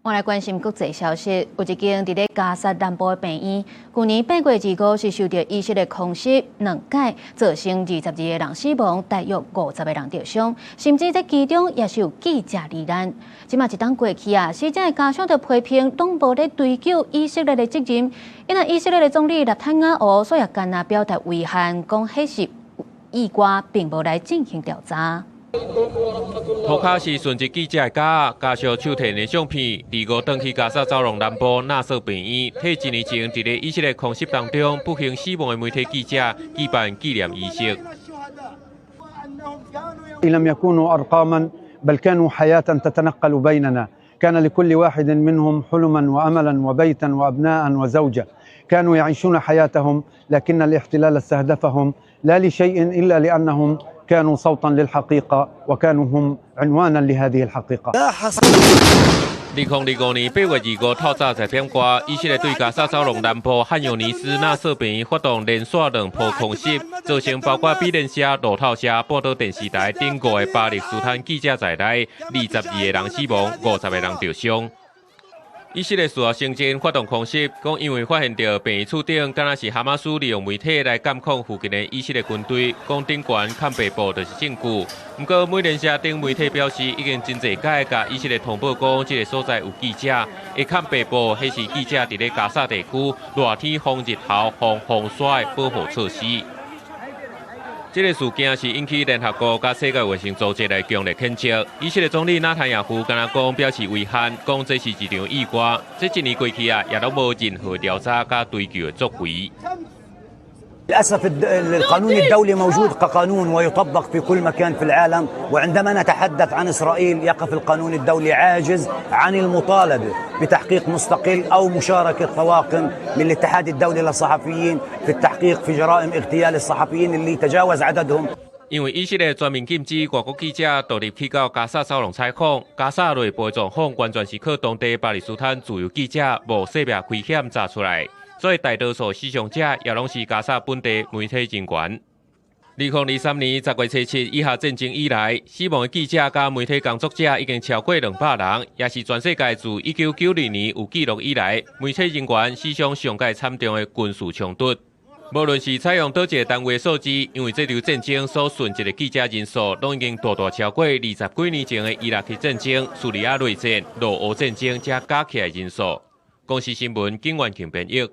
我來關心國際消息，有一間佇咧加薩南部的病院，去年8月25日受到以色列空襲2解，造成22個人死亡，大約50個人受傷，甚至在其中也是有記者罹難。即馬一冬過去啊，死者的家屬就批評攏無咧追究以色列的責任，因為以色列的總理納坦雅胡所以干那表達遺憾，講迄是意外，並無來進行調查。塗骹是順一記者的家屬手提的相片，第5登去加薩走廊南部納瑟病院，替1年前佇咧以色列空襲當中不幸死亡的媒體記者舉辦紀念儀式。لم يكونوا أرقاما بل كانوا حياة تتنقل بيننا، كان لكل واحد منهم حلما وأملا وبيتا وأبناء وزوجة، كانوا يعيشون حياتهم لكن الاحتلال استهدفهم لا لشيء إلا لأنهم كانوا صوتا للحقيقة وكانوا هم عنوانا لهذه الحقيقة. 2025年8月25透早10點多，以色列對加薩走廊南部漢尤尼斯納瑟病院發動連續2波空襲，造成包括美聯社、路透社、報道電視台等5個巴勒斯坦記者在內，22個人死亡，50個人受傷。以色列事後聲稱發動空襲，講因為發現到病院厝頂敢若是哈馬斯利用媒體來監控附近的以色列軍隊，講頂懸看北部就是證據。不過美聯社等媒體表示，已經真濟屆甲以色列通報講，這個所在有記者，會看北部，迄是記者佇咧加薩地區熱天風日後防風沙的保護措施。這個事件是引起聯合國甲世界衛生組織來強烈譴責。以色列總理納坦雅胡敢若講表示遺憾，講這是一場意外。這1年過去啊，也都無任何調查甲追究的作為。للأسف القانون الدولي موجود كقانون ويطبق في كل مكان في العالم، وعندما نتحدث عن إسرائيل يقف القانون الدولي عاجز عن المطالبة بتحقيق مستقل أو مشاركة طواقم من الاتحاد الدولي للصحفيين في التحقيق في جرائم اغتيال الصحفيين اللي تجاوز عددهم。因為以色列全面禁止外國記者獨立去到加薩走廊採訪，加薩內部的狀況完全是靠當地巴勒斯坦自由記者無性命危險查出來。所以大多數死傷者也攏是加薩本地媒體人員。2023年10月17以下戰爭以來，死亡的記者加媒體工作者已經超過200人，也是全世界自1990年有記錄以來，媒體人員死傷上界慘重的軍事衝突。無論是採用叨一個單位數字，因為這場戰爭所損失的記者人數，都已經大大超過20幾年前的伊拉克戰爭、敘利亞內戰、羅俄戰爭才加起來人數。公視新聞，景元慶編譯。